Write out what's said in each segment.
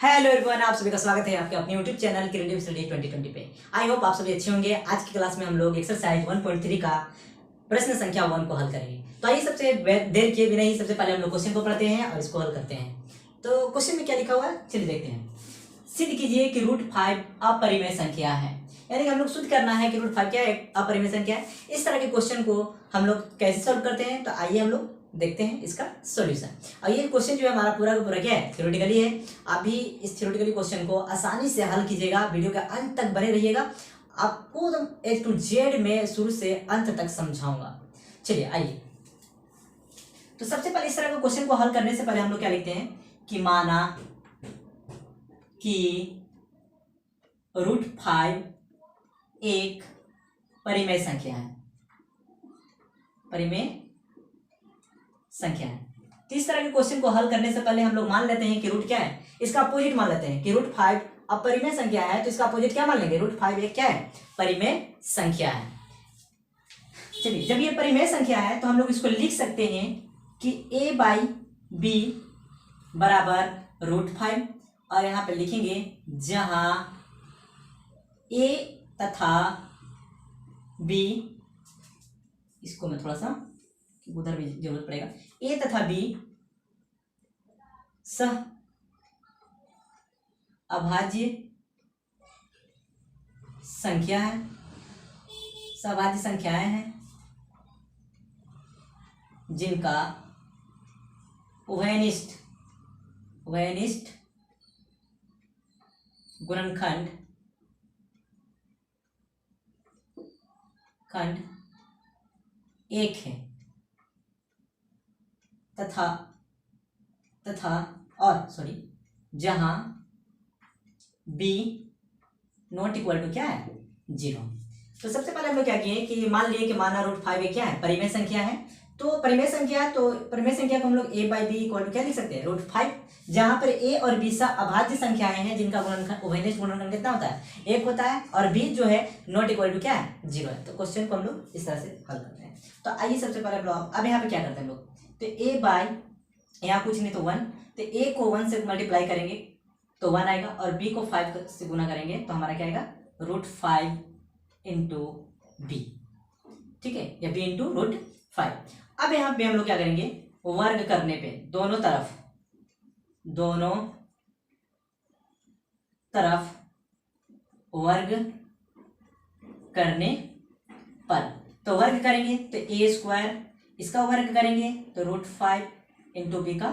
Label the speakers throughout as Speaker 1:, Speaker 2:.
Speaker 1: Hello everyone, आप सभी का स्वागत है आपके अपने यूट्यूब चैनल क्रिएटिव स्टडी 2020 पे। आई होप आप सभी अच्छे होंगे। आज की क्लास में हम लोग एक्सरसाइज 1.3 का प्रश्न संख्या 1 को हल करेंगे। तो आइए सबसे देर किए बिना ही सबसे पहले हम लोग क्वेश्चन को पढ़ते हैं और इसको हल करते हैं। तो क्वेश्चन में क्या लिखा हुआ है, चलिए देखते हैं। सिद्ध कीजिए कि √5 अपरिमेय संख्या है। यानी कि हम लोग शुद्ध करना है कि √5 क्या है, अपरिमेय संख्या है। इस तरह के क्वेश्चन को हम लोग कैसे सॉल्व करते हैं, तो आइए हम लोग देखते हैं इसका सॉल्यूशन। और ये क्वेश्चन जो है हमारा पूरा का पूरा क्या है, थ्योरेटिकली है। आप भी इस थ्योरेटिकली क्वेश्चन को आसानी से हल कीजिएगा। वीडियो के अंत तक बने रहिएगा, आपको एकदम A to Z में शुरू से अंत तक समझाऊंगा। चलिए आइए। तो सबसे पहले इस तरह के क्वेश्चन को हल करने से पहले हम लोग क्या लिखते हैं कि माना कि √5 एक परिमेय संख्या है, परिमेय संख्या है। तो इस तरह के क्वेश्चन को हल करने से पहले हम लोग मान लेते हैं कि रूट क्या है, इसका अपोजिट मान लेते हैं कि √5 अपरिमेय संख्या है। तो इसका अपोजिट क्या मान लेंगे, √5 एक क्या है, परिमेय संख्या है। चलिए, जब ये परिमेय संख्या है तो हम लोग इसको लिख सकते हैं कि a/b बराबर √5, और यहां पे लिखेंगे जहां a तथा b, इसको मैं थोड़ा सा उधर भी जरूरत पड़ेगा, a तथा b सह अभाज्य संख्या है, सहभाज्य संख्याएं हैं जिनका उभयनिष्ठ गुणनखंड एक है जहां b नॉट इक्वल टू क्या है, 0। तो सबसे पहले हम लोग क्या किए कि मान लिए कि माना √5 एक क्या है, परिमेय संख्या है। तो परिमेय संख्या को हम लोग a/b इक्वल टू क्या लिख सकते हैं, √5, जहां पर a और b सा अभाज्य संख्याएं हैं जिनका गुणनखंड उभयनिष्ठ गुणनखंड कितना होता है, 1 होता है, और b जो है नॉट इक्वल टू क्या है, 0 है। तो क्वेश्चन को हम लोग इस तरह से हल करते हैं। तो आइए सबसे पहले अब यहाँ पे क्या करते हैं हम लोग, तो a/, यहाँ कुछ नहीं तो 1, तो a को 1 से मल्टीप्लाई करेंगे तो 1 आएगा, और b को 5 से गुना करेंगे तो हमारा क्या आएगा, √5 इंटू b, ठीक है, या b इंटू √5। अब यहाँ पे हम लोग क्या करेंगे, वर्ग करने पे दोनों तरफ वर्ग करने पर, तो वर्ग करेंगे तो a², इसका वर्ग करेंगे तो √5 इंटू बी का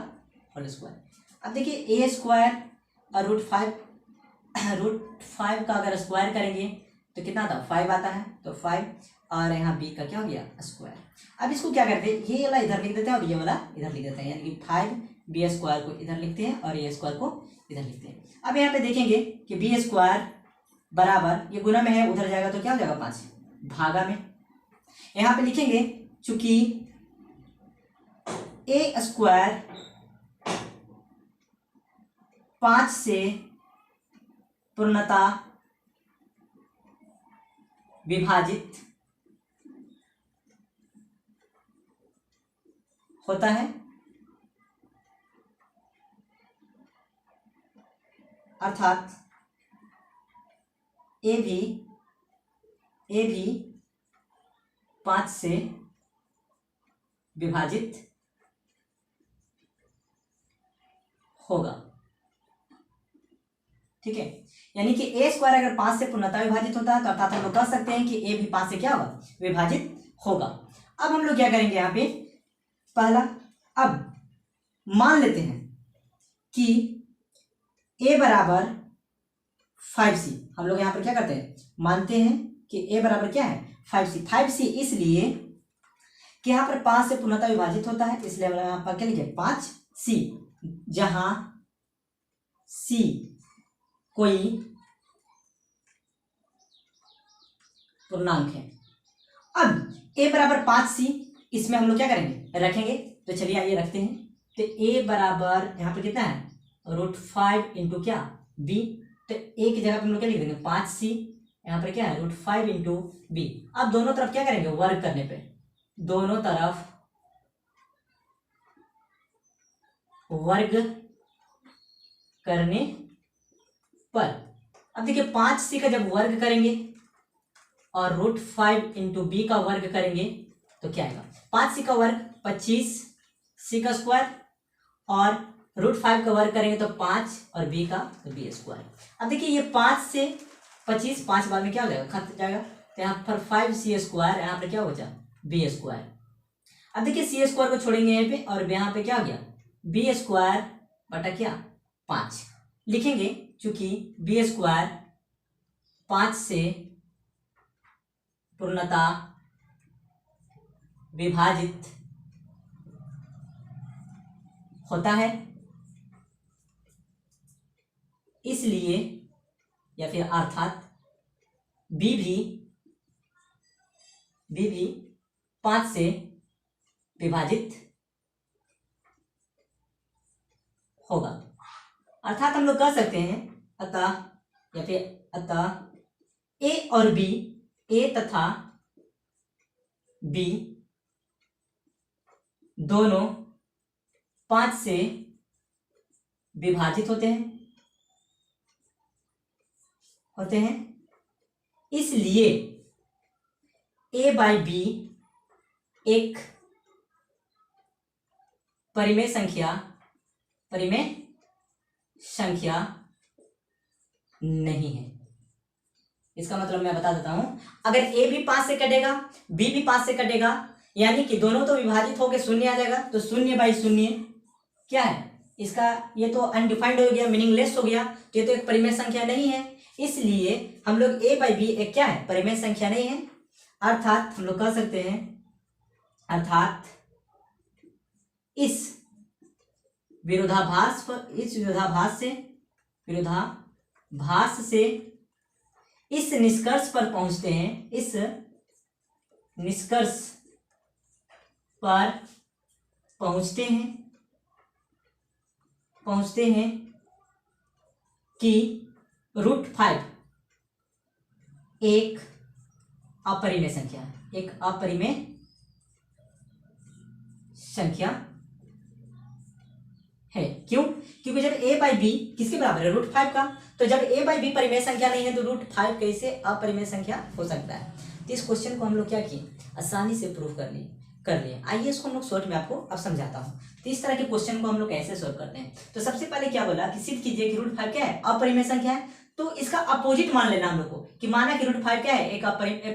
Speaker 1: होल स्क्वायर। अब देखिए a² और √5 का अगर स्क्वायर करेंगे तो कितना आता है, 5 आता है, तो 5, और यहाँ b का क्या हो गया, स्क्वायर। अब इसको क्या करते हैं, ये वाला इधर लिख देते हैं और ये वाला इधर लिख देते हैं, यानी कि 5b² को इधर लिखते हैं और a² को इधर लिखते हैं। अब यहाँ पे देखेंगे कि b² बराबर, ये गुना में है, उधर जाएगा तो क्या हो जाएगा, 5 भागा में। यहाँ पे लिखेंगे चूंकि a² 5 से पूर्णतः विभाजित होता है, अर्थात ए भी 5 से विभाजित होगा, ठीक है। यानी कि a² अगर 5 से पूर्णतः विभाजित होता है तो अर्थात हम लोग कह सकते हैं कि a भी 5 से क्या होगा, विभाजित होगा। अब हम लोग क्या करेंगे, यहाँ पे पहला, अब मान लेते हैं कि a बराबर 5c, हम लोग यहाँ पर क्या करते हैं, मानते हैं कि a बराबर क्या है, 5c इसलिए कि यहाँ पर 5 से पूर्णतः विभाजित होता है, इसलिए हम लोग यहाँ पर क्या लिखे, 5c, जहां c कोई पूर्णांक है। अब a बराबर 5c, इसमें हम लोग क्या करेंगे, रखेंगे। तो चलिए आइए रखते हैं। तो a बराबर यहाँ पर कितना है, √5 इंटू क्या, b, तो a की जगह पर हम लोग क्या लिख देंगे, 5c, यहाँ पर क्या है, √5 इंटू b। अब दोनों तरफ क्या करेंगे, वर्ग करने पे दोनों तरफ वर्ग करने अब देखिए 5c का जब वर्ग करेंगे और √5 इंटू बी का वर्ग करेंगे तो क्या आएगा, 5c का वर्ग 25c का स्क्वायर और √5 का वर्ग करेंगे तो 5 और बी का तो बी स्क्वायर। अब देखिए ये 5 से 25, 5 बाद में क्या हो जाएगा, खत्म जाएगा, तो यहाँ पर 5c स्क्वायर, यहाँ पर क्या हो जाए बी स्क्वायर। अब देखिए सी स्क्वायर को छोड़ेंगे यहाँ पे और यहाँ पे क्या हो गया बी स्क्वायर बटा क्या 5 लिखेंगे, चूंकि बी स्क्वायर 5 से पूर्णतः विभाजित होता है, इसलिए या फिर अर्थात बी भी 5 से विभाजित होगा। अर्थात हम लोग कह सकते हैं अतः ए और बी, ए तथा बी दोनों 5 से विभाजित होते हैं, इसलिए ए बाई बी एक परिमेय संख्या नहीं है। इसका मतलब मैं बता देता हूं, अगर ए भी 5 से कटेगा, बी भी 5 से कटेगा, यानी कि दोनों तो विभाजित होकर शून्य आ जाएगा, तो 0 बाई 0 क्या है इसका, ये तो अनडिफाइंड हो गया, मीनिंगलेस हो गया, तो ये तो एक परिमेय संख्या नहीं है, इसलिए हम लोग ए बाई बी एक क्या है परिमेय संख्या नहीं है। अर्थात हम लोग कह सकते हैं, अर्थात इस विरोधाभास से इस निष्कर्ष पर पहुंचते हैं कि √5 एक अपरिमेय संख्या है। क्यों? क्योंकि जब a बाई बी किसके बराबर है √5 का, तो जब a बाई बी परिमेय संख्या नहीं है तो √5 कैसे अपरिमेय संख्या हो सकता है। तो इस क्वेश्चन को हम लोग क्या किए, आसानी से प्रूफ कर लिए। आइए इसको हम लोग शॉर्ट में आपको अब समझाता हूँ। तो इस तरह के क्वेश्चन को हम लोग ऐसे सोल्व करते हैं। तो सबसे पहले क्या बोला कि सिद्ध कीजिए कि √5 क्या है अपरिमेय संख्या है, तो इसका अपोजिट मान लेना हम लोग को, कि माना कि √5 क्या है एक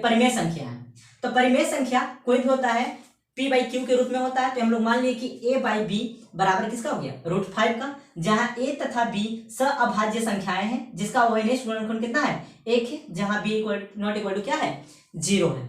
Speaker 1: परिमेय संख्या है। तो परिमेय संख्या कोई भी होता है p बाई क्यू के रूप में होता है, तो हम लोग मान लिए कि a बाई बी बराबर किसका हो गया √5 का, जहां a तथा b सअभाज्य संख्याएं हैं, जिसका वैनिष्ठ गुणनखंड कितना है 1 है, जहां b नॉट इक्वल टू क्या है 0 है।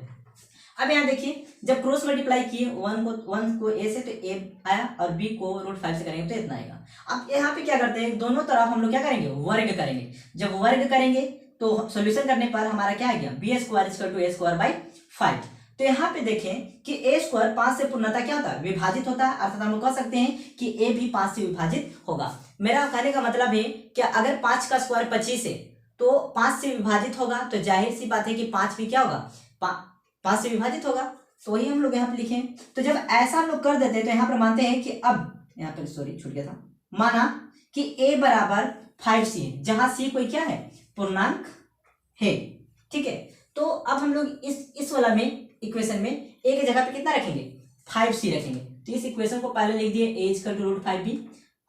Speaker 1: अब यहाँ देखिए जब क्रॉस मल्टीप्लाई किए 1 को a से तो a आया और b को √5 से करेंगे तो इतना आएगा। अब यहाँ पे क्या करते हैं, दोनों तरफ हम लोग क्या करेंगे वर्ग करेंगे। जब वर्ग करेंगे तो सॉल्यूशन करने पर हमारा क्या आ गया b square equal to a square by 5। तो यहाँ पे देखें कि a स्क्वायर 5 से पूर्णतः क्या होता है विभाजित होता है, अर्थात हम लोग कह सकते हैं कि a भी 5 से विभाजित होगा। मेरा कहने का मतलब है कि अगर 5 का स्क्वायर 25 है तो 5 से विभाजित होगा, तो जाहिर सी बात है कि 5 भी क्या होगा 5 से विभाजित होगा। तो वही हम लोग यहाँ पे लिखें। तो जब ऐसा हम लोग कर देते हैं तो यहाँ पर मानते हैं कि अब यहाँ पर सॉरी छूट गया था, माना कि a बराबर 5c है, जहां c कोई क्या है पूर्णांक है, ठीक है। तो अब हम लोग इस वाला में इक्वेशन में a की जगह पे कितना रखेंगे 5c रखेंगे। तो इस इक्वेशन को पहले लिख दिए a इक्वल टू √5b।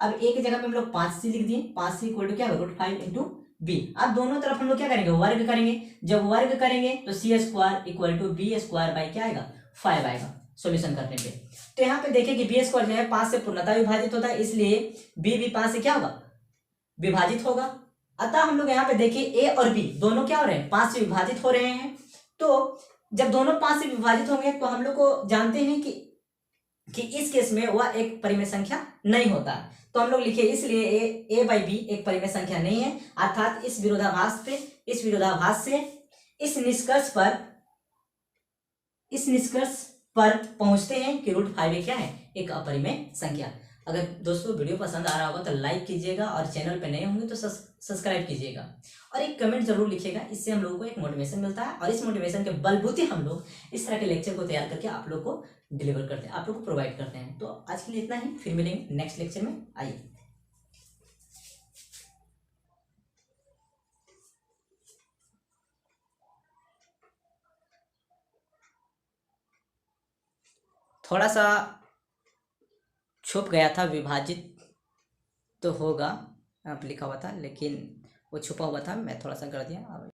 Speaker 1: अब a की जगह पे हम लोग 5c लिख दिए, 5c इक्वल टू क्या होगा √5 इंटू b। अब दोनों तरफ हम लोग क्या करेंगे वर्ग करेंगे। जब वर्ग करेंगे तो c square equal to b square by क्या आएगा 5 आएगा सॉल्यूशन करने पे। तो यहाँ पे देखें कि b स्क्वायर जो है 5 से पूर्णतः विभाजित होता है, इसलिए b भी 5 से क्या होगा विभाजित होगा। अतः हम लोग यहाँ पे देखिए a और b दोनों क्या हो रहे हैं 5 से विभाजित हो रहे हैं। तो जब दोनों 5 से विभाजित होंगे तो हम लोग को जानते हैं कि इस केस में वह एक परिमेय संख्या नहीं होता। तो हम लोग लिखे इसलिए a बाई बी एक परिमेय संख्या नहीं है, अर्थात इस विरोधाभास से इस निष्कर्ष पर पहुंचते हैं कि √5 क्या है एक अपरिमेय संख्या। अगर दोस्तों वीडियो पसंद आ रहा होगा तो लाइक कीजिएगा और चैनल पे नए होंगे तो सब्सक्राइब कीजिएगा और एक कमेंट जरूर लिखिएगा। इससे हम लोगों को एक मोटिवेशन मिलता है और इस मोटिवेशन के बलबूते हम लोग इस तरह के लेक्चर को तैयार करके आप लोग को डिलीवर करते हैं, आप लोग को प्रोवाइड करते हैं। तो आज के लिए इतना ही, फिर मिलेंगे नेक्स्ट लेक्चर में। आइए। थोड़ा सा छुप गया था, विभाजित तो होगा, यहाँ पे लिखा हुआ था लेकिन वो छुपा हुआ था, मैं थोड़ा सा कर दिया।